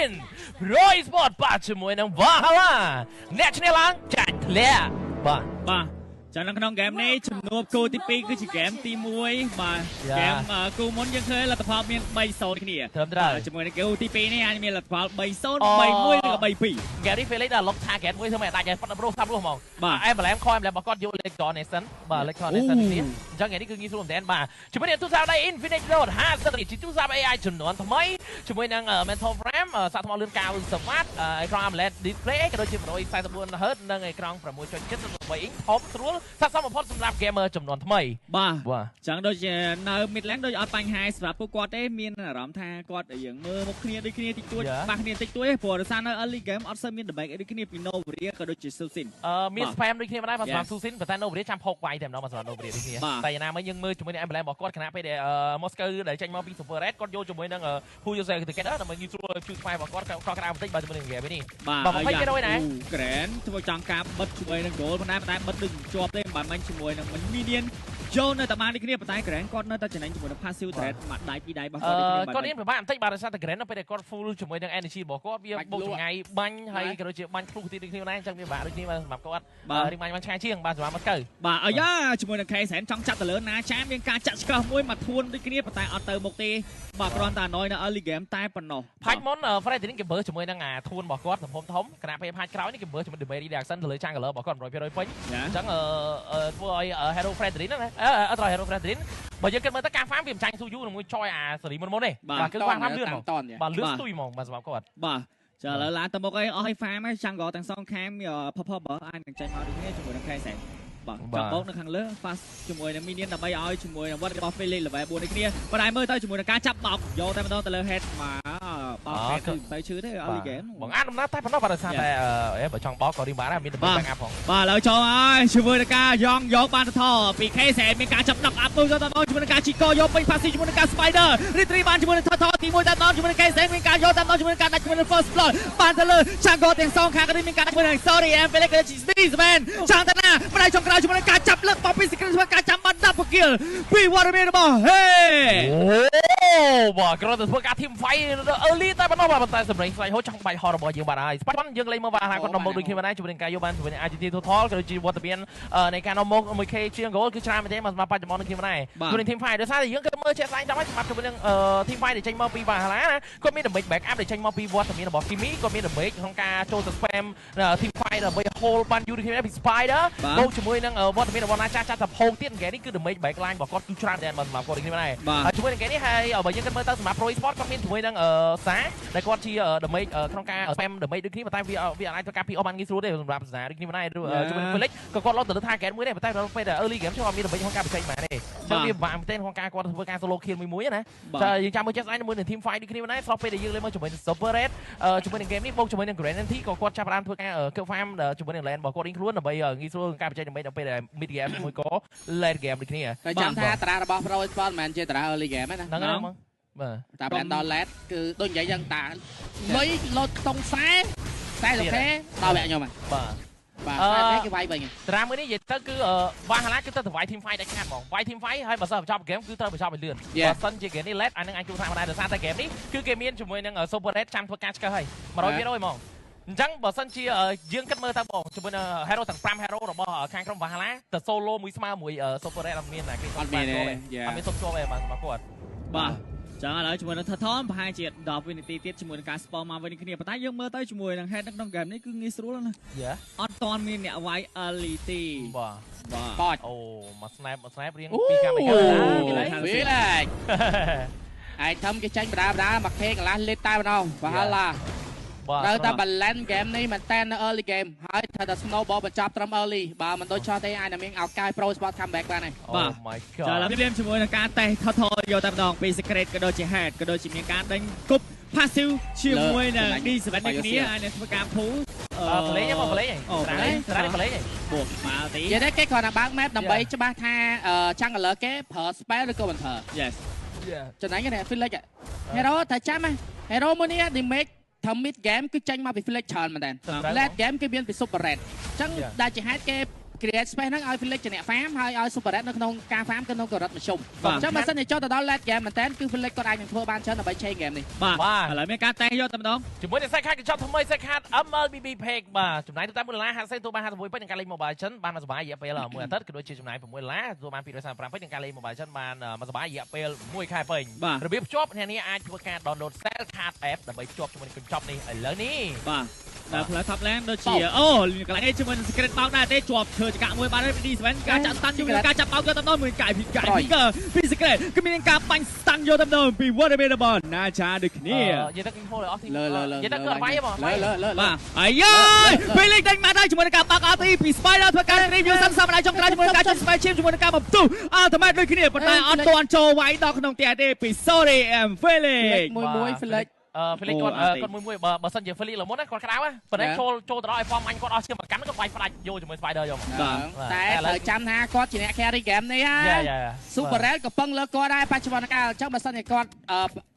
win Roy Sport បាទជាមួយនឹង Valhalla អ្នកឈ្នះឡើងចាញ់ធ្លាក់បាទចានៅក្នុងហ្គេមនេះជំនួបគូទី2គឺជាហ្គេមទី1បាទហ្គេមគូមុនយើងឃើញលទ្ធផលមាន 3-0 គ្នាជាមួយនឹងគូទី2នេះអាចមានលទ្ធផល 3-0 3-1 ឬក៏ 3-2 ហ្គេមនេះ Felix ដល់លុកថាហ្គេមមួយធ្វើមិនដាច់ឲ្យផុតរស់តាមរស់ហ្មងអែមឡែមខំឡែមបកគាត់យក Lector Nation បាទ Lector Nation នេះអញ្ចឹងហ្គេមនេះគឺងាយស្រួលមែនតើបាទជាមួយនឹងទូរស័ព្ទដៃ Infinix Note 50ជាទូរស័ព្ទ AI ចំនួនថ្មីជាមួយនឹង Mental Frame សាកថ្មលឿន90 W អេក្រង់ AMOLED Display ក៏ដូចជា 144 Hz និងអេក្រង់ 6.7 inch ធំស្រួលស័ក្តិសមបំផុតសម្រាប់ gamer ចំនួនថ្មីបាទចឹងដូចជានៅ Midland ដូចអត់បញ្ហាសម្រាប់ពួកគាត់ទេមានអារម្មណ៍ថាគាត់យើងមើលមុខគ្នាដូចគ្នាតិចតួចបាក់គ្នាតិចតួចព្រោះដោយសារនៅ early game អត់សូវមាន debate ដូចគ្នាពី Novaria ក៏ដូចជា Susin មាន spam ដូចគ្នាមិនដែរបាទសម្រាប់ Susin ប៉ុន្តែ Novaria ចាំផកវាយតែម្ដងសម្រាប់ Novaria ដូចគ្នាតែយ៉ាងណាមកយើងមើលជាមួយនឹង Emblem របស់គាត់ខណៈពេលដែល Moscow ដែលចេញមកពី Super Red គាត់យកជាមួយនឹង Who User Ticket ដើម្បីងាយស្រួលជួយខ្វាយរបស់គាត់ខកក្តៅបន្តិចបាទជាមួយនឹង game នេះបាទ20%ដែរ Grand ធ្វើចង់ការបិទជាមួយនឹង goal ប៉ុន្តែបិទដូចជាប់ទេមិនមែនជាមួយនឹង Minion ចូលនៅតែបានដូចគ្នាប៉ុន្តែ Grand គាត់នៅតែចំណេញជាមួយនឹង Passive Threat មួយដៃពីរដៃរបស់គាត់គាត់នេះពិបាកបន្តិចបាទដោយសារតែ Grand នៅពេលដែលគាត់ full ជាមួយនឹង energy របស់គាត់វាបូកចង្អៃបាញ់ហើយក៏ដូចជាបាញ់ធ្លុះទីដូចគ្នាដែរអញ្ចឹងវាពិបាកដូចគ្នាបាទសម្រាប់គាត់រីកបាញ់ឆ្ងាយជាងបាទសម្រាប់មកទៅបាទអាយ៉ាជាមួយនឹង K-Sen ចង់ចាត់ទៅលើណាចាមានការចាក់ឆ្កឹះមួយមកធួនដូចគ្នាប៉ុន្តែអត់ទៅមុខទេបាទគ្រាន់តែ annoy នៅ early game តែប៉ុណ្ណោះផាច់មុន Frederick គេបើជាមួយនឹងអាធួនរបស់គាត់ទំហំធំខណៈពេលផាច់ក្រោយនេះគេបើជាមួយ Damage Reduction ទៅលើ Jungler របស់គាត់ 100% ពេញអញ្ចឹងធ្វើឲ្យ Hero Frederick ណាអត់ត្រូវ Hero Frederick បើយើងគិតមើលទៅការ farm វាមិនចាញ់ស៊ូយូជាមួយចយអាសេរីមុនទេបាទគឺ farm លឿនហ្មងបាទលឿនស្ទុយហ្មងបាទសម្រាប់គាត់បាទចាឥឡូវឡើងទៅមុខអីអស់ឲ្យ farm ហើយ Jungle ទាំងសងខាងPurple អាចនឹងចេញមកដូចគ្នាជាមួយនឹង K-Sen បាទចាំបោកនៅខាងលើ fast ជាមួយនឹង Minion ដើម្បីឲ្យជាមួយនឹងវត្តរបស់ Felix level 4នេះគ្នាប៉ុន្តែមើលទៅជាមួយនឹងការចាប់បោកយកតែម្ដងទៅលើ head មកបោក head គឺទៅឈឺទេ early game បងអានដំណើរតែប៉ុណ្ណោះបាទដោយសារតែបើចង់បោកក៏រីបានដែរមាន back up ផងបាទឥឡូវចូលហើយជាមួយនឹងការយ៉ងយកបានទៅថពី K-Sen មានការចាប់ knock up មួយទៅដល់ជាមួយនឹងការជីកយកពេញ passive ជាមួយនឹងការ Spider retrieve បានជាមួយនឹងថទី1តែដល់ជាមួយនឹង K-Sen មានការយកតែដល់ជាមួយនឹងការដាច់ជាមួយនឹង first blood បានទៅលើ Jungle ទាំងសងខាងក៏មានការដាច់ជាមួយនឹង Sorry and Felix ក៏ជា Steven ចង់តាណាម្ដាយចុងក្រោយជាមួយនឹងការចាប់លើកបោះពី secret ធ្វើការចាំបាន double kill ពីវត្តមានរបស់ហេបាទគ្រាន់តែធ្វើការ team fight early តែប៉ុណ្ណោះបាទប៉ុន្តែសម្រាប់ស្វែងហូចចង់បាយហោរបស់យើងបាទហើយស្ប៉ាន់យើងលេងមកបាទគាត់នាំមកដូចគ្នាដែរជាមួយនឹងការយកបានជាមួយនឹង Argentina Total ក៏ដូចជាវត្តមាននៃការនាំមក 1k ជាង goal គឺច្រើនមែនទេសម្រាប់បច្ចុប្បន្នដូចគ្នាដែរជាមួយនឹង team fight ដោយសារតែយើងគិតមើលជាក់ស្ដែងចាំហើយសម្រាប់ជាមួយនឹង team fight ដែលចេញមកពី Valhalla ណាគាត់មាន damage back up ដែលចេញមកពីវត្តមានរបស់ Kimi គាត់មាន damage ក្នុងការចូលទៅ spam team fight ដើម្បី hold បានយូរដូចគ្នាពី Spider បូកជាមួយនឹងវត្តមានរបស់ណាចាស់តែផោងទៀតហ្គេមនេះគឺ damage backline របស់គាត់គឺច្រើនដែរបាទសម្រាប់គាត់នេះដែរហើយជាមួយនឹងហ្គេមនេះហើយបើយើងគិតមើលទៅសម្រាប់ Pro Sport គាត់មានជាមួយនឹងសាដែលគាត់ជា damage ក្នុងការ spam damage ដូចគ្នាប៉ុន្តែវាអាចធ្វើការ pick off បានងាយស្រួលទេសម្រាប់សាដូចគ្នាដែរជាមួយនឹង Felix ក៏គាត់លោតទៅថាហ្គេមមួយដែរប៉ុន្តែដល់ពេលដែល early game ចូលអត់មាន damage ក្នុងការបញ្ចេញបានទេចឹងវាពិបាកមែនទេក្នុងការគាត់ធ្វើការ solo kill មួយណាចាយើងចាំមើលចេះស្អែកជាមួយនឹង team fight ដូចគ្នាដែរស្របពេលដែលយើងលេងមកជាមួយនឹង Super Red ជាមួយនឹង game នេះបូកជាមួយនឹង Granity ក៏គាត់ចាប់ផ្ដើមធ្វើការ kill farm ជាមួយនឹង lane របស់គាត់រៀងខ្លួនដើម្បីងាយស្រួលក្នុងការបញ្ចេញ damage ដល់ពេលដែល mid game មួយក៏ late game ដូចគ្នាតែចាំថាតារារបស់ Pro Sport មិនមែនជាតារា early game ទេណាហ្នឹងហើយបងបាទតា ដល់ late គឺដូចនិយាយយ៉ាងតាលុយលោតខ្ទង់40អូខេដល់វាក់ខ្ញុំហ่ะបាទបាទគេវាយវិញតារាមួយនេះនិយាយទៅគឺValhallaគឺទៅវាយ team fight ដាច់ខាតហ្មងវាយ team fight ហើយបើសិនបញ្ចប់ game គឺត្រូវបញ្ចប់ឲ្យលឿនបើសិនជា game នេះ late អានឹងអាចជួបថាមិនដែរដោយសារតែ game នេះគឺគេមានជាមួយនឹង Super Red ចាំធ្វើការឆ្កឹះហើយ 100% ហ្មងអញ្ចឹងបើសិនជាយើងគិតមើលទៅបងជាមួយនឹង hero ទាំង5 hero របស់ខាងក្រុម Valhalla ទៅ solo មួយស្មើមួយ Super Red អត់មានគេអត់មានទេអត់មានសុខស្គាល់ទេបាទសម្រាប់គាត់បាទចឹងឥឡូវជាមួយនឹង Total ប្រហែលជា10វិនាទីទៀតជាមួយនឹងការ spawn មកវិញគ្នាប៉ុន្តែយើងមើលទៅជាមួយនឹង head ក្នុង game នេះគឺងាយស្រួលណាអត់ទាន់មានអ្នកវាយ early ទេបាទអូមក snap រៀង2កាមេរ៉ាវាឡែកitem គេចាញ់បដាមក K កន្លះលេតតែម្ដង Valhalla ត្រូវតែ balance game នេះមែនតើនៅ early game ហើយត្រូវតែ snowball បញ្ចប់ត្រឹម early បើមិនដូចចោះទេអាចនឹងមានឱកាស Pro Sport comeback បានហើយបាទចាឥឡូវយើងជាមួយនឹងការតេស្ត Total យកតែម្ដងពី secret ក៏ដូចជា head ក៏ដូចជាមានការដេញគប់ passive ជាមួយនឹង D7 នេះគ្នាអាចនឹងធ្វើការ pull play មក play ត្រានេះ play បូកមកទីនិយាយទេគេគ្រាន់តែបើក map ដើម្បីច្បាស់ថា Jungler គេប្រើ spell ឬក៏មិនប្រើ Yes ចំណែកនេះ Felix hero តែចាំហ៎ hero មួយនេះ damageทำ mid game គឺចាញ់មកពី Felix ច្រើនមែនតើ late game គេមានពី Super Red អញ្ចឹងដែលជាហេតុ create space ហ្នឹងឲ្យ Felix ជាអ្នក farm ហើយឲ្យ Super Red នៅក្នុងការ farm គឺក្នុងកម្រិតមធ្យមអញ្ចឹងបើសិនជាចូលទៅដល់ late game មែនតើគឺ Felix គាត់អាចនឹងធ្វើបានច្រើនដើម្បី change game នេះបាទឥឡូវមានការតែងយកតែម្ដងជាមួយនឹង set card កញ្ចប់ថ្មី set card MLBB Pack បាទចំណាយទៅតាម$1.50ទូបាន56ពេជ្រនឹងការលេង Mobile Legends បានមកសប្បាយរយៈពេល1អាទិត្យក៏ដូចជាចំណាយ$6ទូបាន235ពេជ្រនឹងការលេង Mobile Legends បានមកសប្បាយរយៈពេល1ខែពេញរបៀបភ្ជាប់អ្នកនេះអាចធ្វើការ download set card app ដើម្បីភ្ជាប់ជាមួយនឹងកញ្ចប់នេះឥឡូវនេះបាទដល់ផ្លូវ top lane ដូចជាអូកន្លែងនេះជាមួយនឹង secret បោកដែរទេជាប់ឈើចកាក់មួយបានហើយ D7 ការចាក់ stun ជាមួយនឹងការចាប់បោកយកតំណមួយកាយពីពី secret គឺមានការបាញ់ stun យកតំណពី Waterman របស់ Nacha ដូចគ្នានិយាយទៅ control អស់ទីនិយាយទៅគឺបាយបងបាទអាយពេលលេងដេញមកដល់ជាមួយនឹងការបាក់ RT ពី Spider ធ្វើការ review សិនសមដល់ចុងក្រោយជាមួយនឹងការចាក់ spy chip ជាមួយនឹងការបំផ្ទុះ ultimate ដូចគ្នាប៉ុន្តែអត់ទាន់ចូលវាយដល់ក្នុងផ្ទះទេពី Sorry M Felix មួយ Felix Felix គាត់មួយបើសិនជា Felix ល្មុនណាគាត់ក្រៅប៉ុន្តែចូលទៅដល់ឲ្យ form អញគាត់អស់ឈាមមកកាន់គាត់វាយផ្ដាច់យកជាមួយ Spider យកតែត្រូវចាំថាគាត់ជាអ្នក carry game នេះហ่า Super Red ក៏ពឹងលើគាត់ដែរបច្ចុប្បន្នកាលអញ្ចឹងបើសិនជាគាត់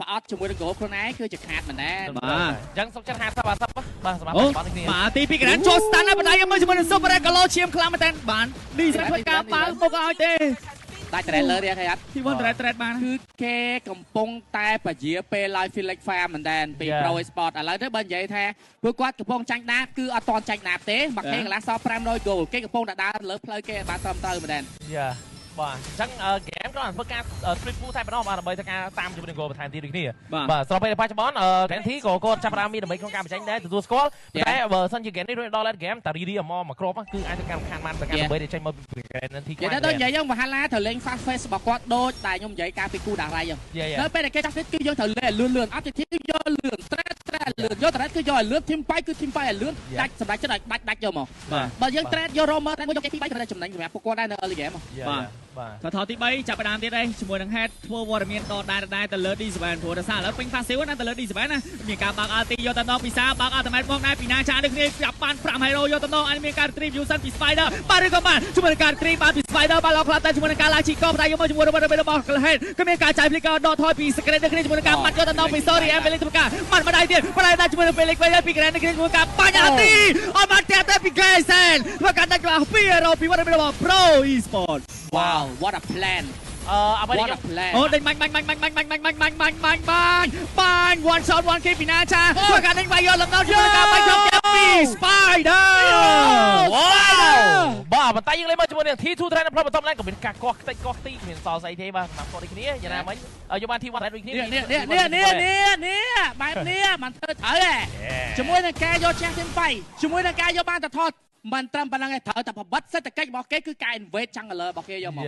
ប្រអត់ជាមួយនឹង goal ខ្លួនឯងគឺជាខាតមែនដែរបាទអញ្ចឹងសុខចិត្ត50បាទសម្រាប់បោះនេះបាទទី2កណ្ដាលចូល stand ហើយបណ្ដៃមើលជាមួយនឹង Super Red ក៏លោឈាមខ្លាំងមែនតើបាន D7 ធ្វើការបាល់មុខឲ្យទេដាច់ trailer ទេគេអត់ទី1 trade បានគឺគេកំពុងតែបជាពេលឲ្យ Felix Farm មែនដែរពី Pro Sport ឥឡូវទៅបើនិយាយថាពួកគាត់កំពុងចាញ់ដាបគឺអត់តន់ចាញ់ដាបទេមកគេកន្លះសល់500 goal គេកំពុងតែដើរលើផ្លូវគេបានត្រឹមត្រូវមែនដែរយ៉ាបាទអញ្ចឹងហ្គេមគាត់ធ្វើការ split pool តែម្ដងបាទដើម្បីធ្វើការតាមជាមួយនឹង goal បន្ថែមទៀតដូចគ្នាបាទស្របពេលបច្ចុប្បន្នGranty ក៏គាត់ចាប់ផ្ដើមមានដើម្បីក្នុងការបញ្ចេញដែរទទួលស្គាល់តែបើសិនជា game នេះដល់ late game តារីឌីមកមកគ្របគឺអាចធ្វើការខានបានប្រការដើម្បីចេញមកពី Granty គាត់ទៅនិយាយយើងមហាឡាត្រូវលេង fast face របស់គាត់ដូចតែខ្ញុំនិយាយការពីគូដារ៉ៃហ្នឹងនៅពេលដែលគេចាស់ទៀតគឺយើងត្រូវលេងលឿនអត់ទីយកលឿនត្រេតលឿនយកត្រេតគឺយកលឿន team fight គឺ team fight លឿនដាច់សម្រាប់ចិត្តឲ្យដាច់យកមកបើយើងត្រេតយក roamer តែយក team fight ត្រូវចំណេញសម្រាប់ពួកគាត់ដែរនៅ early game បាទថតទី3ចាប់ផ្ដើមទៀតហើយជាមួយនឹង head ធ្វើវត្តមានដដែលទៅលើ D7 ព្រោះដោយសារឥឡូវពេញ passive ណាទៅលើ D7 ណាមានការបាក់ RT យកតំណពីសាបាក់ ultimate មកដែរពី Nacha ដូចគ្នាចាប់បាន5 hero យកតំណអញមានការ retrieve យូសិនពី Spider បាទឬក៏បានជាមួយនឹងការ retrieve បានពី Spider បានលោកខ្លះតែជាមួយនឹងការឡាជីកបតែយកមកជាមួយរបស់ head ក៏មានការចាយ flicker ដកថយពី secret ដូចគ្នាជាមួយនឹងការបាត់យកតំណពី Sorry M Felix ធ្វើការបាត់មកដែរទៀតប៉ុន្តែជាមួយនឹង Felix វិញពី Grand ដូចគ្នាជាមួយការបាញ់ RT អត់បានតែពី Gaisen ធ្វើការដាច់របស់2 hero ពីរបស់ Pro Esport Wow what a plan អ្វីនេះអូដេញបាញ់one shot one kill ពី Nacha ធ្វើការដេញវាយយកលំដល់ជាមួយការបាញ់យកពី Spider វ៉ាវបាទប៉ុន្តែយើងលេងមកជាមួយនឹង T2 Trainer ផ្លូវបន្តឡើងក៏មានការកោះខ្ទេចកោះទីគ្មានសល់ស្អីទេបាទសម្រាប់គាត់ដូចគ្នាយ៉ាងណាមិញយកបាន T1 ដែរដូចគ្នានេះបែបនេះมันធ្វើត្រូវហ៎ជាមួយនឹងការយកចាស់ទាំង3ជាមួយនឹងការយកបានតថតមិនត្រឹមប៉ុណ្្នឹងទេត្រូវតែបបិទសេដ្ឋកិច្ចរបស់គេគឺការ invade jungle របស់គេយកមក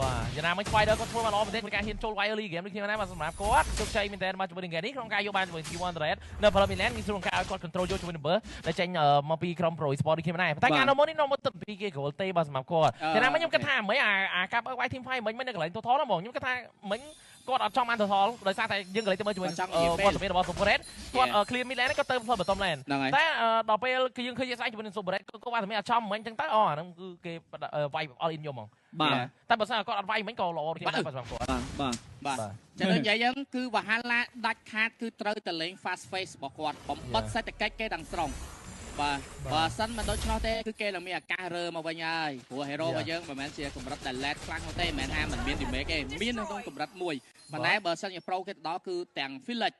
បាទយ៉ាងណាមិញ Spider គាត់ធ្វើបានល្អមែនទេក្នុងការហ៊ានចូល early game ដូចគ្នាណាបាទសម្រាប់គាត់ជោគជ័យមែនទេមកជាមួយនឹង game នេះក្នុងការយកបានជាមួយ T1 Red នៅ Valorant ងាយស្រួលក្នុងការឲ្យគាត់ control យកជាមួយនឹង number ដែលចេញមកពីក្រុម Pro Sport ដូចគ្នាដែរតែការនៅមុននេះនៅមុនទៅពីគេ goal ទេបាទសម្រាប់គាត់យ៉ាងណាមិញខ្ញុំគិតថាមិនអាការបើកវាយ team fight មិញនៅកន្លែង total ហ្នឹងបងខ្ញុំគិតថាមិញគាត់អត់ចង់បាន total ដោយសារតែយើងកន្លែងទៅមើលជាមួយវត្តមានរបស់ Super Red គាត់ clear mid lane គាត់ទៅធ្វើ bottom lane តែដល់ពេលគឺយើងឃើញជាស្អែកជាមួយនឹង Super Red គាត់បានតែអត់ចំមិញអញ្ចឹងទៅអាហ្នឹងគឺគេវាយ all in យកហ្មងបាទតែបើសិនគាត់អត់វាយមិញក៏ល្អទៀតដែរបាទសម្រាប់គាត់បាទចឹងនិយាយយើងគឺវ៉ាហាឡាដាច់ខាតគឺត្រូវតែលេង fast face របស់គាត់បំបត្តិសេដ្ឋកិច្ចគេទាំងស្រុងបាទបើសិនមិនដូច្នោះទេគឺគេនឹងមានឱកាសរើមកវិញហើយព្រោះ hero របស់យើងមិនមែនជាកម្រិតដែល late ខ្លាំងនោះទេមិនមែនថាមិនមាន remake ទេមាននៅក្នុងកម្រិតមួយប៉ុន្តែបើសិនជា pro គេទៅដល់គឺទាំង Felix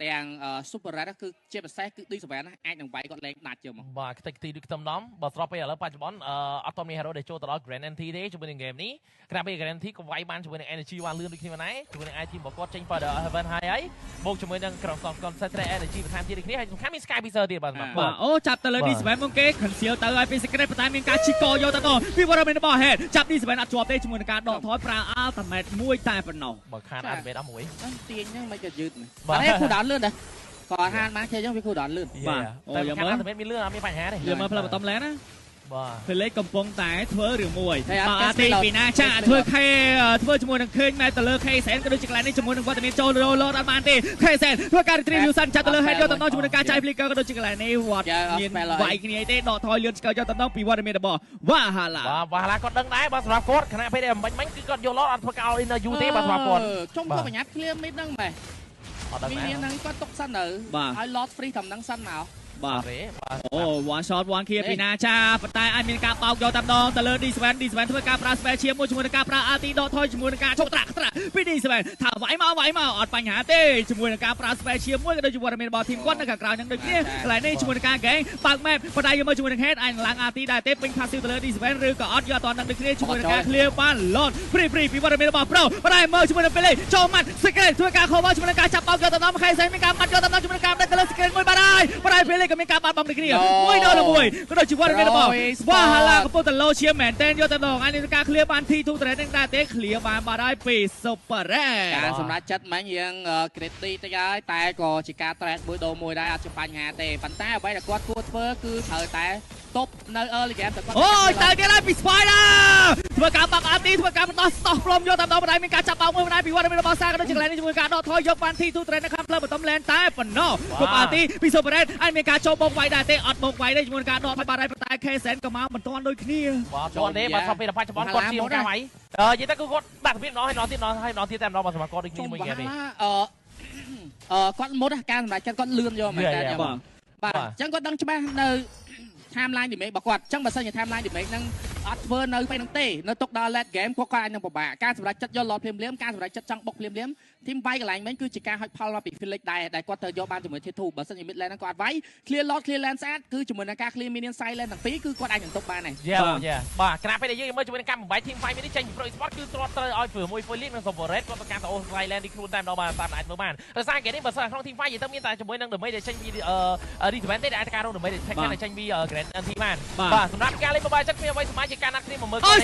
ទាំង Super Red គឺជាពិសេសគឺ D7 អាចនឹងវាយគាត់លេងដាច់ជាមកបាទខ្ទេចខ្ទីដូចខ្ទឹមដំបើស្របពេលឥឡូវបច្ចុប្បន្នអត់ទាន់មាន hero ដែលចូលទៅដល់ Grand NT ទេជាមួយនឹង game នេះក្រៅពី Grand NT ក៏វាយបានជាមួយនឹង energy បានលឿនដូចគ្នាដែរជាមួយនឹង IT របស់គាត់ចេញ Powder Heaven ហើយបូកជាមួយនឹង Cross Concentrate Energy បន្ថែមទៀតដូចគ្នាហើយសំខាន់មាន Sky Pisser ទៀតបាទអូចាប់ទៅលើ D7 មកគេ conceal ទៅហើយពី secret ប៉ុន្តែមានការជីកកយកទៅដល់ពី Waterman របស់ head ចាប់ D7 អត់ជាប់ទេជាមួយនឹងការដកថយប្រើ ultimate មួយតែប៉ុណ្ណោះបើខាន ultimate អស់មួយទាញហ្នឹងមិនក៏យឺតតែគូដោនលឿនដែរក៏ហានមកគេចឹងវាគូដោនលឿនបាទតែខាង ultimate មានលឿនអត់មានបញ្ហាទេលឿនមកផ្លូវបតំលែនណាបាទ Felix កំពុងតែធ្វើរឿងមួយបាទអាទីពី Nacha ធ្វើជាមួយនឹងឃើញតែទៅលើ Gaisen ក៏ដូចជាកន្លែងនេះជាមួយនឹងវត្តមានចូលលោអត់បានទេ Gaisen ធ្វើការ retrieve Yusan ចាត់ទៅលើ head យកតំណជាមួយនឹងការចាយ flicker ក៏ដូចជាកន្លែងនេះវត្តមានវាយគ្នាទេដកថយលឿនស្កើយកតំណពីវត្តមានរបស់ Valhalla បាទ Valhalla គាត់ដឹងដែរបាទសម្រាប់គាត់ខណៈពេលដែលមិញគឺគាត់យកលោអត់ធ្វើកោ in យូទេបាទសម្រាប់គាត់ចុងគាត់បញ្ញាត់ clear mid ហ្នឹងម៉េះអត់ដឹងដែរមានហ្នឹងគាត់ຕົកសិនទៅឲ្យ lot free ត្រឹមហ្នឹងសិនមក បាទអូ one shot one kill ពីណាចាប៉ុន្តែអាចមានការបោកយកតាមដងទៅលើ D7 ធ្វើការប្រើ spare ជាមួយនឹងការប្រើ RT ដកថយជាមួយនឹងការឈប់ត្រាក់ពី D7 ថាវាយមកអត់បញ្ហាទេជាមួយនឹងការប្រើ spare ជាមួយក៏ដូចជាវត្តមានរបស់ធីមគាត់នៅខាងក្រៅនឹងដូចគ្នាកន្លែងនេះជាមួយនឹងការ gang បើក map ប៉ុន្តែយកមកជាមួយនឹង head អាចឡើង RT ដែរទេពេញ passive ទៅលើ D7 ឬក៏អត់យកអត់ដល់នឹងដូចគ្នាជាមួយនឹងការ clear បាន load free ពីវត្តមានរបស់ pro ប៉ុន្តែមើលជាមួយនឹង Pele ចូលម៉ាត់ secret ធ្វើការ cover ជាមួយនឹងការចាប់បោកយកទៅដល់ខេសែនមានការម៉ាត់យកទៅដល់ជាមួយនឹងការដាក់ color secret មួយបានហើយប៉ុន្តែ Pele ក៏មានការបាត់បង់ដូចគ្នា1ដុល្លារក៏ដូចជាវត្តមានរបស់វ៉ាហាឡាកំពុងតែលោឈាមមែនតែនយកទៅដល់អាចនឹងការ clear បាន T2 trade នឹងដែរទេ clear បានបាត់ហើយពី super red ការសម្រាប់ចិត្តមិញយើង great តិចហើយតែក៏ជាការ trade មួយដូរមួយដែរអត់ជាបញ្ហាទេប៉ុន្តែអ្វីដែលគាត់គួរធ្វើគឺត្រូវតែតបនៅ early game តែគាត់អូយទៅទៀតហើយពី Spider ធ្វើការបាក់ RT ធ្វើការបន្តស្ដោះព្រមយកតាមដល់បណ្ដាមានការចាប់បោកមួយបណ្ដាពីវត្តមានរបស់សាក៏ដូចជាកន្លែងនេះជាមួយការដកថយយកបាន T2 trade នៅខាងផ្លូវបន្តលែនតែប៉ុណ្ណោះគ្រប់ RT ពី super red អាចមានការចូលបោកវាយដែរទេអត់បោកវាយទេជាមួយការដកថយបាត់ហើយប៉ុន្តែ KSN ក៏មកមិនទាន់ដូចគ្នាបាទទាន់ទេបាទស្បពេលបច្ចុប្បន្នគាត់ជាការវាយនិយាយទៅគឺគាត់ដាក់របៀបដល់ហើយដល់ទៀតតែម្ដងបាទសម្រាប់គាត់ដូចគ្នាមួយហ្គេមនេះគាត់មុតការសម្រេចចិត្តគាត់លឿនយកមែនតើបាទអញ្ចឹងគាត់ដឹងច្បាស់នៅ timeline ទីមេរបស់គាត់អញ្ចឹងបើសិនជា timeline ទីមេហ្នឹងអត់ធ្វើនៅពេលហ្នឹងទេនៅទុកដល់ late game គាត់អាចនឹងពិបាកការសម្រេចចិត្តយក lot ភ្លាមការសម្រេចចិត្តចង់បុកភ្លាមធីមវាយកន្លែងមិញគឺជាការហុចផលមកពី Felix ដែរគាត់ត្រូវយកបានជាមួយ T2 បើសិនជា mid lane ហ្នឹងគាត់អត់វាយ clear lot clear lane ស្អាតគឺជាមួយនឹងការ clear minion side lane ទាំងពីរគឺគាត់អាចនឹងទុកបានដែរបាទក្រាបពេលដែលយើងមើលជាមួយនឹងការបំបី team fight នេះចេញពី pro sport គឺទ្រាំត្រូវឲ្យព្រោះមួយ Felix និង super red គាត់ប្រកាសថាអូ side lane នេះខ្លួនតែម្ដងបាទតាមអាចធ្វើបានដោយសារគេនេះបើសិនក្នុង team fight យើងទៅមានតែជាមួយនឹង damage ដែលចេញពី Resident ទេដែលអាចការរង damage ដែលចេញពី grand team បានបាទសម្រាប់ការលេង mobile ចិត្តគ្នាអ្វីសមាជិកការណាត់គ្នាមកមើលអូ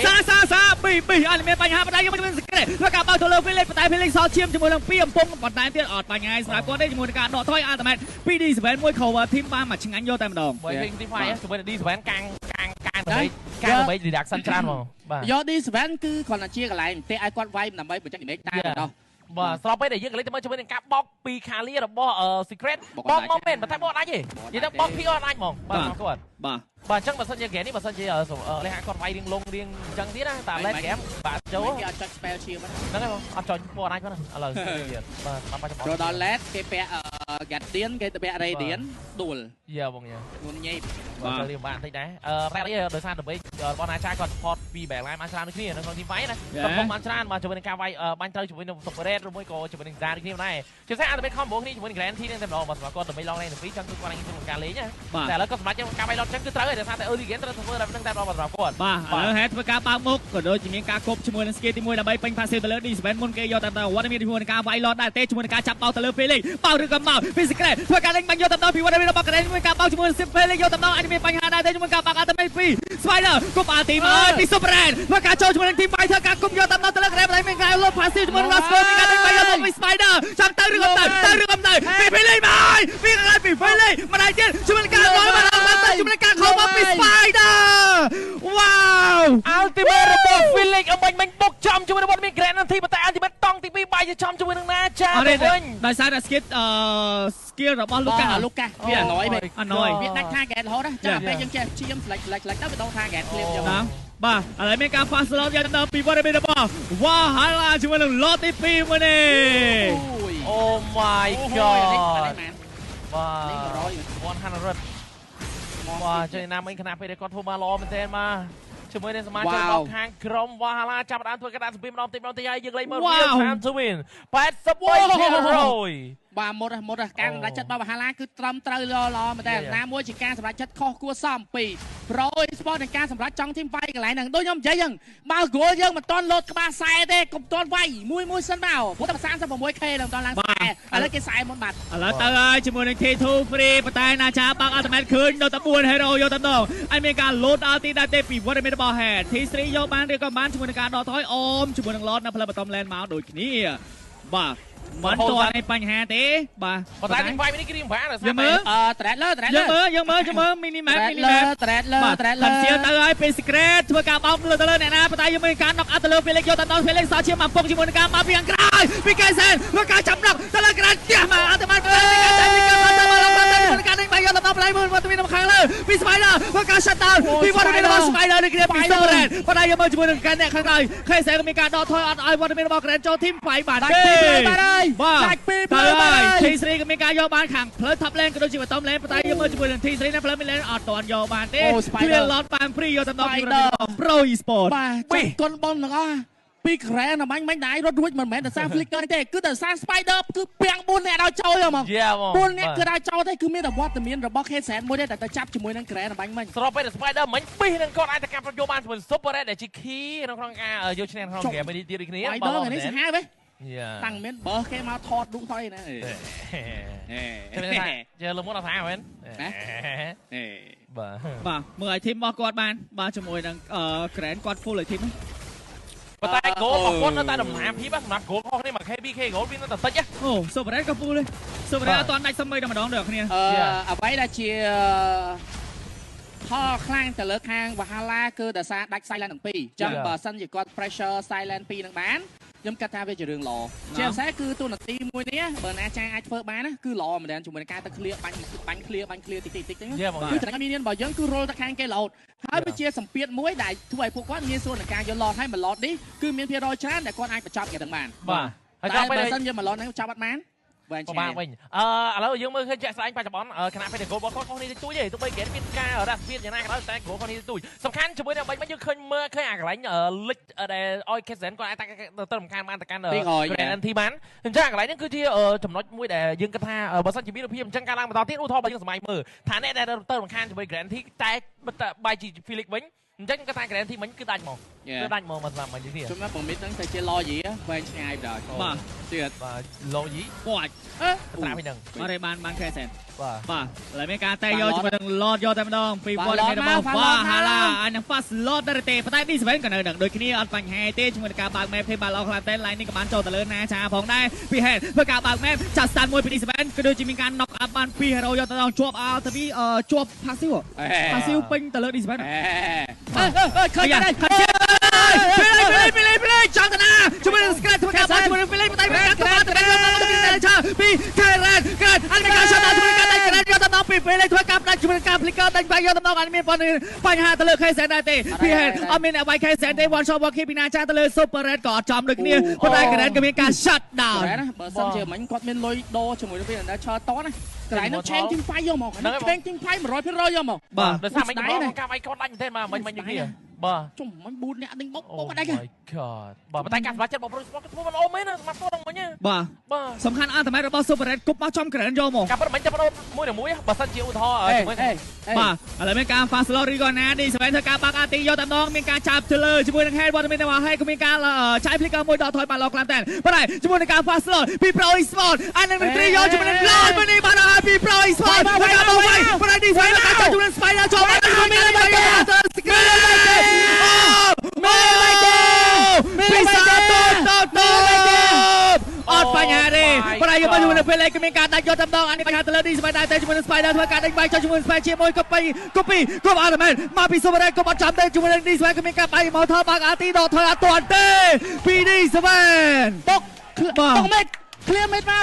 សាពីអត់មានបញ្ហាបណ្ដាយកមកសេក្រេតធ្វើការបោកទៅលើ Felix ប៉ុន្តែ Felix សល់ឈាមជាមួយនឹងពីអំពងប៉ុន្តែទៀតអត់បញ្ហាសម្រាប់គាត់ទេជាមួយនឹងការដកថយ ultimate ពី D7 មួយ cover team បានមកឆ្ងាញ់យកតែម្ដងបើវិញ team fight ជាមួយនឹង D7 កាំងដើម្បី reduction ច្រើនមកបាទយក D7 គឺគ្រាន់តែជាកន្លែងទេឲ្យគាត់វាយដើម្បីបញ្ចេញ damage តែម្ដងបាទស្របពេលដែលយើងកលេចទៅមើលជាមួយនឹងការបោកពីខាលីរបស់ secret បោកមកមែនតែបោកអាចទេនិយាយទៅបោក PR អាចហ្មងបាទគាត់បាទអញ្ចឹងបើសិនជាហ្គេមនេះបើសិនជាលេខគាត់វាយរៀងលងរៀងអញ្ចឹងទៀតណាតែលេខហ្គេមបាទចូលគេអត់ចុច spell shield ហ្នឹងហើយអត់ចុចពណ៌អាចហ្នឹងឥឡូវទៀតបាទតាមបច្ចុប្បន្នចូលដល់ LED គេពាក់ Guardian គេទៅពាក់ Radiant ដួលយ៉ាបងយ៉ាងុំញ៉ៃបាទរៀងបានតិចដែរតែនេះដោយសារដើម្បីបងណាចាគាត់ support ពី back line បានច្រើនដូចគ្នានៅក្នុង team fight ណាគាត់ផងបានច្រើនបាទជាមួយនឹងការវាយបាញ់ត្រូវជាមួយនឹង super red ឬមួយក៏ជាមួយនឹង Zara ដូចគ្នាដែរជាពិសេស ultimate combo គ្នាជាមួយនឹង grand team ហ្នឹងតែម្ដងបាទសម្រាប់គាត់ដើម្បី long lane ទាំងពីរចឹងគឺគាត់នឹងក្នុងការលេងណាតែឥឡូវគាត់សម្រាប់ការវាយ lot ចឹងគឺត្រូវហើយដោយសារតែ early game ត្រូវធ្វើដល់ហ្នឹងតែម្ដងបាទសម្រាប់គាត់បាទឥឡូវ head ធ្វើការបើកមុខក៏ដូចជាមានការគប់ជាមួយនឹង skill ទី1ដើម្បីពេញ passive ទៅលើ D7 មុនគេយកតាមវត្តមានជាមួយនឹងការវាយ lot ដែរទេជាមួយនឹងការចាប់បោកទៅលើ Felix បោកឬក៏មក Physical ធ្វើការលេងបាញ់យកតាមពីវត្តមានរបស់ Grand ជាមួយការបោកជាមួយ Felix យកតាមអាចមានបញ្ហាដែរទេជាមួយការបាក់ ultimate ពី Spider គប់ ulti មកពី Super Red ធ្វើការចូលជាមួយនឹង team fight ធ្វើការគប់យកតាមទៅលើ Grand តែមានការ load passive ជាមួយនឹង Rasco មានការលេងបាញ់យកតាមពី Spider ចាំទៅឬក៏ទៅពី Felix មកពីកន្លែងពី Felix មិនដែរទៀតជាមួយនឹងការលយមកដល់ជាមួយនឹងការខោមកពី Spider វ៉ាវ ultimate របស់ Felix អមិញបុកចំជាមួយនឹងវត្តមាន Grand ទីប៉ុន្តែ ultimate តង់ទី2បាយចំជាមួយនឹងណាចាវិញដោយសារតែ skill របស់ Lucas វា annoy វាដាច់ target រហូតណាចាំពេលយើងចេះឈាម select ទៅវាដង target ភ្លាមចឹងបាទឥឡូវមានការ fast load យកដល់ពីវត្តមានរបស់ Wahala ជាមួយនឹង lot ទី2មួយនេះ Oh my god បាទ100បាទចេញណាមិញខណៈពេលគាត់ធ្វើមកល្អមែនទែនមកជាមួយនឹងសមាជិករបស់ខាងក្រុម Wahala ចាប់ដើមធ្វើកណ្ដាលសម្ភារម្ដងទីហើយយើងលេងមើល Real Time to Win 83%បាទមុតការសម្រេចចិត្តរបស់ Wahala គឺត្រឹមត្រូវល្អមែនតើណាមួយជាការសម្រេចចិត្តខុសគួរសមពី Pro Sport នឹងការសម្រេចចង់ team fight កន្លែងហ្នឹងដូចខ្ញុំនិយាយហ្នឹងបើ goal យើងមិនទាន់លោតក្បាលខ្សែទេកុំទាន់វាយមួយសិនមកព្រោះតែ 36k ដល់ឡើងខ្សែឥឡូវគេខ្សែមុនបាត់ឥឡូវទៅហើយជាមួយនឹង T2 free ប៉ុន្តែណាចាបាក់ ultimate ឃើញដល់តែ4 hero យកតែម្ដងហើយមានការ load ulti ដែរទេពីវត្តមានរបស់ head T3 យកបានឬក៏បានជាមួយនឹងការដកថយអមជាមួយនឹង lot នៅផ្លូវបឋម lane មកដូចគ្នាបាទមិនទាន់ឯបញ្ហាទេបាទប៉ុន្តែទី5នេះគេរៀងបានដោយសារយើងមើលTrader យើងមើល minimap Trader សៀលទៅហើយពេល secret ធ្វើការបោកទៅលើអ្នកណាប៉ុន្តែយើងមើលការ knock out ទៅលើ Felix យកទៅដល់ Felix សោះជាមកពុកជាមួយនឹងការមកពីខាងក្រោយពីកែសែនធ្វើការចាប់ knock ទៅលើ Grand ផ្ទះមកអត់ទៅបានការនេះការតែការលេងបាយយកទៅដល់ play មើលវត្តមានខាងលើពី Spider ធ្វើការ shut down ពីវត្តមានរបស់ Spider នេះគ្នាពី Superman ប៉ុន្តែយើងមើលជាមួយនឹងកាន់អ្នកខាងក្រោយ KC ក៏មានការដកថយអត់ឲ្យវត្តមានរបស់ Grand ចូល team fight បានទេបាទហើយ T3 ក៏មានការយកបានខាងផ្លូវ top lane ក៏ដូចជា bottom lane ប៉ុន្តែយើងមើលជាមួយនឹង T3 ណាផ្លូវ mid lane អត់ទាន់យកបានទេ clear lot បាន free យកទៅដល់ពី Pro Esport បាទកូនបងទាំងអស់ពីក្រែណាមាញ់ដែររត់រួចមិនមែនតែសារ flicker ទេគឺតែសារ Spider គឺពាំង4នាក់ដល់ចូលហ្មង4នាក់គឺដល់ចូលទេគឺមានតែវត្តមានរបស់ KC មួយទេតែទៅចាប់ជាមួយនឹងក្រែណាមាញ់មិញ ស្របពេល Spider មិញពីរនឹងគាត់អាចទៅការប្រយោជន៍បានជាមួយ Super Red ដែលជា key ក្នុងការយកឈ្នះក្នុងហ្គេមនេះទៀតដូចគ្នា Spider នេះសាហាវហ៎តាំងមានបើគេមកថតឌុថយណាជើលមុនអត់ថាមែនបាទមើលឲ្យ team របស់គាត់បានបាទជាមួយនឹង Grand គាត់ full ឲ្យ team ប៉ុន្តែ goal របស់គាត់នៅតែដំណាំភាពសម្រាប់ goal របស់គ្នាមក KBK goal វានៅតែតិចអូ Super Red ក៏ full ទេ Super Red អត់ទាន់ដាច់សម័យតែម្ដងដូចគ្នាអ្វីដែលជាផលខ្លាំងទៅលើខាង Valhalla គឺដោយសារដាច់ silent ទាំងពីរអញ្ចឹងបើសិនជាគាត់ pressure silent 2នឹងបានខ្ញុំគិតថាវាជារឿងល្អជាពិសេសគឺទូនាទីមួយនេះបើណាចាអាចធ្វើបានគឺល្អមែនទែនជាមួយនឹងការទៅ clear បាញ់ clear តិចតិចហ្នឹងគឺតែមានរបស់យើងគឺ roll ទៅខាងគេ load ហើយវាជាសម្ពាធមួយដែលធ្វើឲ្យពួកគាត់ងាយស្រួលក្នុងការយក load ហើយមក load នេះគឺមានភាគរយច្រើនដែលគាត់អាចបញ្ចប់គេទាំងបានបាទហើយតែបើសិនយើងមក load ហ្នឹងចាប់អត់បានវិញឥឡូវយើងមើលឃើញជាក់ស្ដែងបច្ចុប្បន្នគណៈពេល goal របស់គាត់ខុសនេះតិចតួចទេទោះបីគេមានការរ៉ាស់ស្ពីតយ៉ាងណាក៏ដោយតែ goal ខុសនេះតិចតួចសំខាន់ជាមួយនឹងបាញ់យើងឃើញមើលឃើញអាកន្លែងលិចដែលឲ្យ KCN គាត់អាចទៅរំខានបានទៅកាន់ Grand Team បានអញ្ចឹងអាកន្លែងហ្នឹងគឺជាចំណុចមួយដែលយើងគិតថាបើសិនជាមានភាពអញ្ចឹងការឡើងបន្តទៀតឧទាហរណ៍បើយើងសម័យមើលថាអ្នកដែលទៅរំខានជាមួយ Grand Team តែបាយជា Felix វិញអញ្ចឹងគាត់ថា Grand Team វិញគឺដាច់មកគឺដាច់មកមកស្មារតីទៀតជុំមកមីតហ្នឹងទៅជា logi វែងឆ្ងាយបណ្ដោយបាទទៀតបាទ logi បាច់ត្រាពីហ្នឹងបាន KCN បាទឥឡូវមានការតែយកជាមួយនឹង Lord យកតែម្ដងពីវត្តមានរបស់ Valhalla ហើយនឹង Fast Lord ដែរទេប៉ុន្តែ D7 ក៏នៅនឹងដូចគ្នាអត់បញ្ហាទេជាមួយនឹងការបើក map គេបានល្អខ្លាំងតែ line នេះក៏បានចូលទៅលើណាចាផងដែរពី head ធ្វើការបើក map ចាត់ stand មួយពី D7 ក៏ដូចជាមានការ knock up បានពី hero យកទៅដល់ជាប់ RTB ជាប់ passive ពេញទៅលើ D7 ឃើញដែរពីលេចចង់ទៅណាជាមួយនឹង Scratch ធ្វើការបើកជាមួយនឹងពីលេចប៉ុន្តែមានការក្បាត់ទៅពី Karen អត់មានការ shut down ជាមួយការដាច់ Karen យកទៅដល់ពីពេលធ្វើការដាច់ជាមួយនឹងការ flicker ដាច់បែកយកទៅដល់អត់មានបញ្ហាទៅលើ KCN ដែរទេពី head អត់មានអ្វី KCN ទេ one shot one kill ពីណាចាទៅលើ Super Red ក៏អត់ចំដូចគ្នាប៉ុន្តែ Karen ក៏មានការ shut down បើសិនជាមិញគាត់មានលុយដូរជាមួយនឹងវាឈើតណាកន្លែងនោះ chain team fight យកមកchain team fight 100% យកមកបាទដោយសារមិញការវាយគាត់ដាច់មែនទេមកមិញដូចគ្នាបាទជុំមិញ4នាក់ដេញបុកអត់ដាច់ទេ my god បាទប៉ុន្តែការសម្រាប់ចិត្តរបស់ Pro Sport គឺធ្វើមិនល្អមែនណាសម្រាប់គាត់ហ្នឹងមិញបាទសំខាន់អន្តរជាតិរបស់ Super Red គប់មកចំ Grand យកមកការប៉ុតមិញតែបដូរមួយទៅមួយបើសិនជាឧទាហរណ៍ជាមួយបាទឥឡូវមានការ Fast Lord ឬក៏ណាឌីសម្រាប់ធ្វើការបាក់អាទីយកតែម្ដងមានការចាប់ទៅលើជាមួយនឹង Head វត្តមានតែមក Head ក៏មានការចាយ flicker មួយដកថយបានល្អខ្លាំងតែប៉ុន្តែជាមួយនឹងការ Fast Lord ពី Pro Sport អានឹងត្រីយកជាមួយនឹង Lord មួយនេះបានឲ្យពី Pro Sport ធ្វើការមកវិញប៉ុន្តែឌីសម្រាប់ការចាប់ជាមួយនឹង Spider ចូលបានមានតែអត់បញ្ហាទេប៉ុន្តែយើងមកជាមួយនឹងពេលនេះគឺមានការដាច់យកតែម្ដងអានេះបញ្ហាទៅលើ D Spider តែជាមួយនឹង Spider ធ្វើការដាច់បាយចុះជាមួយនឹង Spider ជាមួយកូពីអត់មែនមកពី Super Red ក៏អត់ចាំទេជាមួយនឹង D Spider គឺមានការបាយមកថើបើកអាទីដកថយអត់ទាន់ទេពី D Spider បុកមេតclear mid មក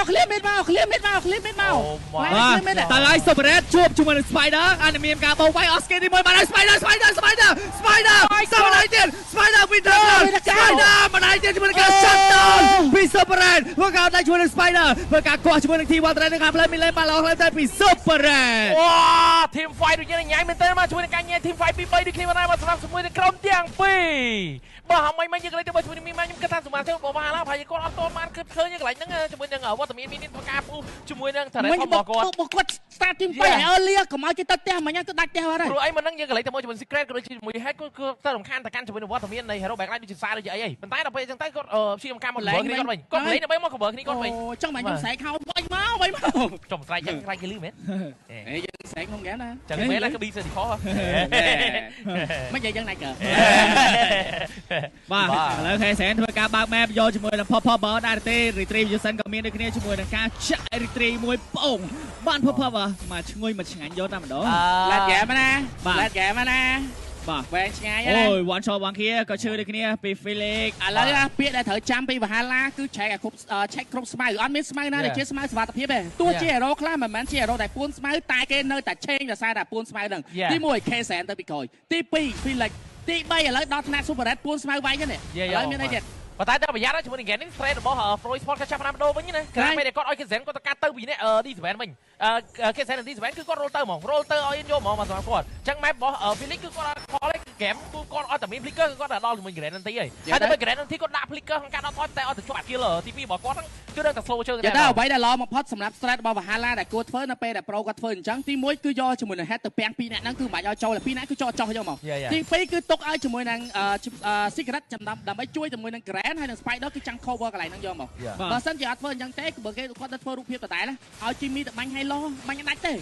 តើហើយ Super Red ជួបជាមួយនឹង Spider អានេះមានការបោកវាយ Oscar ទី1បានហើយ Spider សវណ្ណទៀត Spider ពីត្រង់ Spider មិនអាចទៀតជាមួយនឹងការ shut down ពី Super Red ធ្វើការដាច់ជាមួយនឹង Spider ធ្វើការគាស់ជាមួយនឹង Team Water នៅខាងផ្លូវមានលេងបានល្អខ្លាំងតែពី Super Red វ៉ា Team Fight ដូចយ៉ាងញ៉ៃមែនតើមកជាមួយនឹងការញ៉ៃ Team Fight ពី3ដូចគ្នាបានមកស្រាប់ជាមួយនឹងក្រុមទាំងពីរបើហមិនយើងកន្លែងទៅជាមួយនឹងមីម៉ាខ្ញុំគិតថាសម្រាប់ទៅបងឡាប្រហែលគាត់អត់ទាន់បានឃើញកន្លែងហ្នឹងជាមួយនឹងវត្តមានធ្វើការពុះជាមួយនឹងតារ៉េថបរបស់គាត់ start team fight earlier កុំឲ្យគេទៅផ្ទះមិញទៅដាច់ផ្ទះបាត់ហើយព្រោះអីមិនហ្នឹងយើងកន្លែងទៅជាមួយ secret ក៏ដូចជាមួយ head គឺទៅរំខានទៅកាន់ជាមួយនឹងវត្តមាននៃ hero backline ដូចជាសារដូចជាអីប៉ុន្តែដល់ពេលអញ្ចឹងទៅគាត់ព្យាយាមការមកលេងគ្នាគាត់វិញគាត់លេងដើម្បីមក cover គ្នាគាត់វិញអូចឹងមិនខ្ញុំស្រែកហៅវិញមកចំស្រែកយ៉ាងស្រែកគេលឺមែនយើងស្រែកក្នុងហ្គេមណាចឹងមែនឡាគឺ B Certical មិននិយាយយ៉ាងណាកើបាទឥឡូវ KCN ធ្វើការបើក map យកជាមួយនឹង Pop Ball ដែរទេ Retrieve Usen ក៏មានដូចគ្នាជាមួយនឹងការចាក់ Retrieve មួយប៉ងបាន Pop មកឈ្ងុយមកឆ្ងាញ់យកតែម្ដង Let game ណា វែងឆ្ងាយ អូយ one shot one kill ក៏ឈឺដូចគ្នាពី Felix ឥឡូវពាក្យដែលត្រូវចាំពីវ៉ាហាឡាគឺឆែកឲ្យគ្រប់ឆែកគ្រប់ស្មៅអត់មានស្មៅណាដែលជាស្មៅសុវត្ថិភាពទេទោះជាហេរ៉ូខ្លះមិនមែនជាហេរ៉ូដែលពួនស្មៅតែគេនៅតែឆេងដោយសារតែពួនស្មៅហ្នឹងទី1 K-Sen ទៅពីក្រោយទី2 Felix ទី3ឥឡូវដល់ថ្នាក់ Super Red ពួនស្មៅវាយហ្នឹងឥឡូវមានអីទៀតប៉ុន្តែតែប្រយ័ត្នជាមួយនឹងហ្គេមនេះ straight របស់ Pro Sport គាត់ចាប់ផ្ដើមដូរវិញណាក្រោយពេលគាត់ឲ្យ K7 គាត់ទៅកាត់ទៅពីនេះ D7 វិញ K7 និង D7 គឺគាត់ roll ទៅហ្មង roll ទៅឲ្យយកហ្មងមកសម្រាប់គាត់អញ្ចឹង map របស់ Felix គឺគាត់អត់ខលទេហ្គេមគឺគាត់អត់តែមាន flicker គឺគាត់តែដល់ជាមួយ Grand Nanti ហើយតែពេល Grand Nanti គាត់ដាក់ flicker ក្នុងការដកថយតែអត់ទៅជាប់ kill ទី2របស់គាត់ហ្នឹងគឺនៅតែ slow ជើងតែអ្វីដែលល្អបំផុតសម្រាប់ straight របស់ Valhalla ដែលគួរធ្វើនៅពេលដែល Pro គាត់ធ្វើអញ្ចឹងទី1គឺយកជាមួយនឹង head ទៅពាំង2នាក់ហ្នឹងគឺមិនបាច់ឲ្យចូលតែ2នាក់គឺចោះយកមកទី2គឺទុកឲ្យជាមួយនឹង secret ចំណាំដើម្បីជួយជាមួយនឹង Grand ហើយនឹង Spider គឺចាំ cover កន្លែងហ្នឹងយកមកបើសិនជាអត់ធ្វើអញ្ចឹងទេបើគេគាត់ទៅធ្វើរូបភាពដដែលឲ្យ Jimmy ទៅបាញ់ Halo បាញ់ដាច់ទេ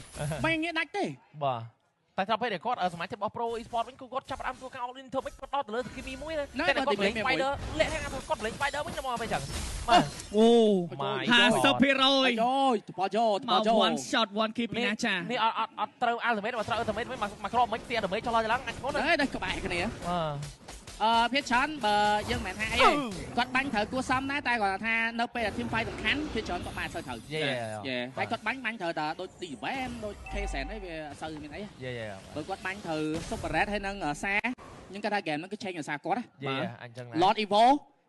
បាញ់ងាយដាច់ទេបាទតែដល់ពេលគាត់សមាជិករបស់ Pro Esport វិញគឺគាត់ចាប់ផ្ដើមធ្វើការ all in ធ្វើមិនគាត់ដល់ទៅលើ Kimi មួយតែគាត់លេង Spider លាក់ថាគាត់លេង Spider វិញមកអញ្ចឹងបាទអូ 50% យោតបយោ one shot one kill ពីណាចានេះអត់ត្រូវ ultimate បើត្រូវ ultimate វិញមកគ្រាប់មិនស្ទះ ultimate ចុះឡើងឡើងអាចឈ្មោះហេដល់ក្បែរគ្នាភាគច្រើនបើយើងមិនថាអីគាត់បាញ់ត្រូវគួរសមដែរតែគាត់ថានៅពេលដែល team fight សំខាន់ភាគច្រើនគាត់បានសូវត្រូវហើយគាត់បាញ់ត្រូវតែដូច D7 ដូច K7 អីវាអត់សូវមានអីបើគាត់បាញ់ត្រូវ Super Red ហើយនឹងសាខ្ញុំគាត់ថា game ហ្នឹងគឺ change ដោយសារគាត់អញ្ចឹង Lord Evo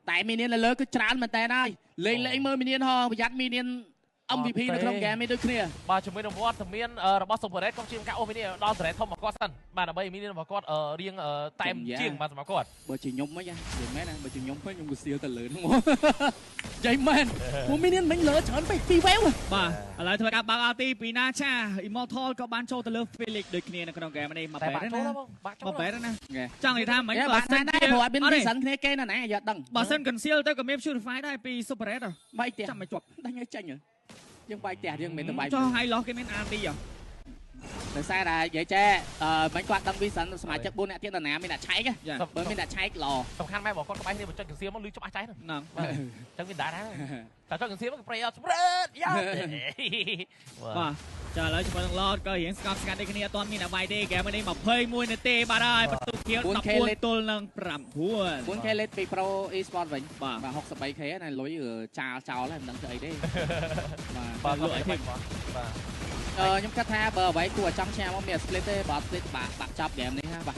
តែ minion លើគឺច្រើនមែនតើហើយលេងមើល minion ហ៎ប្រយ័ត្ន minion MVP នៅក្នុង game នេះដូចគ្នាបាទជាមួយនឹងវត្តមានរបស់ Super Red គាត់ជាការអូសមីនេះដល់ Red ធំរបស់គាត់សិនបាទដើម្បីមីនេះរបស់គាត់រៀងតែមជាងបាទសម្រាប់គាត់បើជាខ្ញុំមិននិយាយមែនណាបើជាខ្ញុំវិញខ្ញុំក៏សៀលទៅលើហ្នឹងមកនិយាយមែនពួកមីនេះមិញលើច្រើនពេក2 wave បាទឥឡូវធ្វើការបើកអាទីពីណាចា Immortal ក៏បានចូលទៅលើ Felix ដូចគ្នានៅក្នុង game នេះមកបែរណាមកបែរណាចង់និយាយថាមិញបើសិនដែរព្រោះអត់មាន vision គ្នាគេណាណាយកដឹងបើសិន conceal ទៅក៏មាន purify ដែរពី Super Red បាយទៀតចាំមកជាប់ដាច់ឲ្យចេញយើងបាយផ្ទះយើងមិនទៅបាយចុះហើយលោះគេមាន RD ហ៎ដោយសារតែនិយាយចេះមិនគាត់ដឹង vision សមាជិក4នាក់ទៀតតាណាមានអ្នកឆែកបើមានអ្នកឆែកល្អសំខាន់ម៉ែបងគាត់ក្បែរគ្នាបញ្ចុចកសៀមមកលឺច្បាស់ចៃហ្នឹងអញ្ចឹងមានដែរតែចុចកសៀមក៏ប្រេអត់ស្រើតយ៉ាបាទចាឥឡូវជាមួយនឹង Lord ក៏រៀងស្កប់ស្ងាត់ដូចគ្នាអត់ទាន់មានអ្វីទេហ្គេមនេះ21នាទីបាទហើយបន្ទុកគៀវ14ទល់នឹង9 4K លេតពី Pro Esport វិញបាទ 63K ណាលុយចាលចោលហើយមិនដឹងធ្វើអីទេបាទលក់អីទៀតបាទខ្ញុំគិតថាបើអ្វីគួរចង់ឈ្នះមកមាន split ទេបើ split បាក់ចាប់ហ្គេមនេះណាបាទ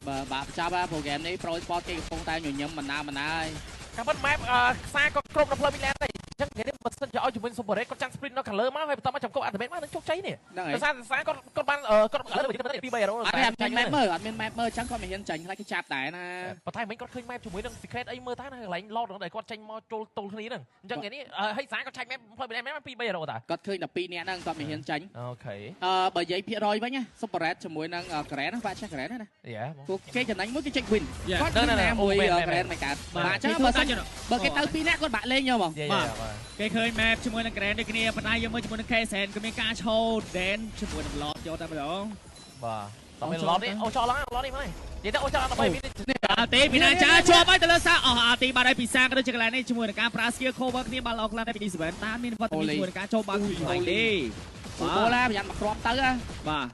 បើបាក់ចាប់ program នេះ Pro Esport គេកំពុងតែញញឹមបណ្ដាហើយតែប៉ុន្តែ map ខ្សែក៏គ្រប់នៅផ្លូវមីឡែនដែរអញ្ចឹងគេនេះបើសិនជាឲ្យជំនួយ Super Red គាត់ចាំ sprint នៅខាងលើមកហើយបន្តមកចំគប់ ultimate មកនឹងជោគជ័យនេះដោយសារខ្សែគាត់បានគាត់ឥឡូវវិញទៅ2 300អត់មាន map មើលអត់មាន map មើលអញ្ចឹងគាត់មិនហ៊ានចាញ់ខ្លាចគេចាប់ដែរណាប៉ុន្តែមិញគាត់ឃើញ map ជាមួយនឹង secret អីមើលថាកន្លែង load ដែលគាត់ចេញមកចូលទល់គ្នាហ្នឹងអញ្ចឹងគេនេះហើយខ្សែគាត់ឆាច់ map ផ្លូវមីឡែនមក2 300តាគាត់ឃើញ12នាក់ហ្នឹងគាត់មិនហ៊ានចាញ់អូខេបើនិយាយភាគរយវិញ Super Red ជាមួយនឹង Grand បាក់ឆេះ Grand ណាពួកគេចំណេញមួយគេចេញ win គាត់គឺណាមួយ Grand មិនកើតបាទអញ្ចឹងបើគេទៅ2នាក់គាត់បាក់លេងយកមកបាទគេឃើញ map ជាមួយនឹង Grand ដូចគ្នាប៉ុន្តែយើងមើលជាមួយនឹង K7 ក៏មានការឈោ Dan ជាមួយនឹង Lord យកតែម្ដងបាទតែ Lord នេះអូចោលឡើង Lord នេះមកនេះនិយាយទៅអូចោលដើម្បីមានអាទីពីណាចាជាប់ហើយទៅលើសាអស់អាទីបាត់ហើយពីសាក៏ដូចជាកន្លែងនេះជាមួយនឹងការប្រើ skill cover គ្នាបានល្អខ្លាំងតែពី D7 តាមមានវត្តមានជាមួយនឹងការចូលបាល់ខ្លួនឯងទេបូឡាប្រយ័ត្នមកគ្រាប់ទៅបាទ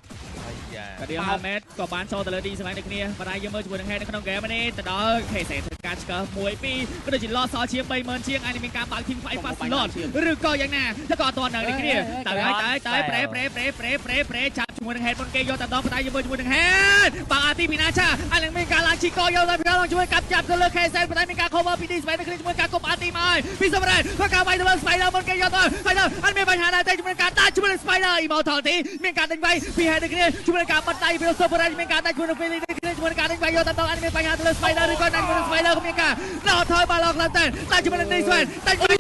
កាឌីHelmet ក៏បានចូលទៅលើ D7 ដូចគ្នាប៉ុន្តែយើងមើលជាមួយនឹង Head នៅក្នុង game នេះទៅដល់ K7 ធ្វើការឆ្កឹះ1 2ក៏ដូចជា Lost សល់ជាង 30000 ជាងអាចនឹងមានការបើក team fight fast slot ឬក៏យ៉ាងណាតែក៏អត់ទាន់នៅដូចគ្នាតែប្រេចាប់ជាមួយនឹង Head មុនគេយកតែម្ដងប៉ុន្តែយើងមើលជាមួយនឹង Head បើអាទីពីណាចាអាចនឹងមានការឡើងជីកយកតែពីឡងជួយកាប់ចាប់ទៅលើ K7 ប៉ុន្តែមានការ cover ពី D7 នៅគ្នាជាមួយការគប់អាទីមកហើយពីសម្រាប់ធ្វើការវាយទៅលើ Spider មុនគេយកទៅ Spider អត់មានបញ្ហាដែរតែជាមួយនឹងការដាច់ជាមួយនឹង Spider Immortal ទីមានការដេញវាយពី Head ដូចគ្នាជាមួយនឹងការបត់ដៃពី Super Red មានការដាច់ជាមួយនឹង Felix ដូចគ្នាជាមួយនឹងការដេញវាយយកតែម្ដងអត់មានបញ្ហាទៅលើ Spider ឬក៏ដាច់ជាមួយនឹង Spider ក៏មានការដោះថយបាល់ឡងឡើងតែដាច់ជាមួយនឹង D7 ដាច់វាយ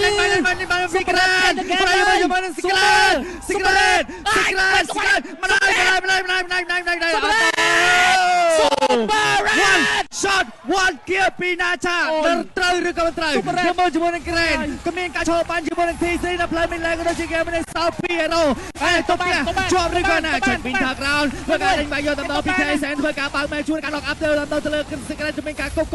បាន Secret ប្រយោជន៍ជាមួយនឹង Secret មកOne shot one kill ពីណាចាត្រូវឬក៏មិនត្រូវជាមួយនឹង Grand ក៏មានការឈរបានជាមួយនឹង TC នៅផ្លូវមីឡែនក៏ដូចជា game នេះ South Hero ហើយតុបជាប់ឬក៏ណាចាញ់ពី Ground ធ្វើការដេញបាក់យកទៅដល់ PK Sen ធ្វើការបើកមែនជួយការ lock up ទៅលើ Secret ជំនាញការគប់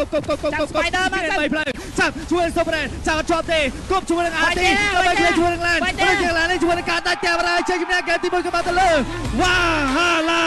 Spider មក3 play ចាប់ជួយ Super Red ចាប់ជាប់ទេគប់ជាមួយនឹង RT ដើម្បីជួយនឹង Land ជួយនឹង Land ជួយនឹងការដាច់តែបរាជ័យជំនាញ game ទី1ក៏បានទៅលើ Valhalla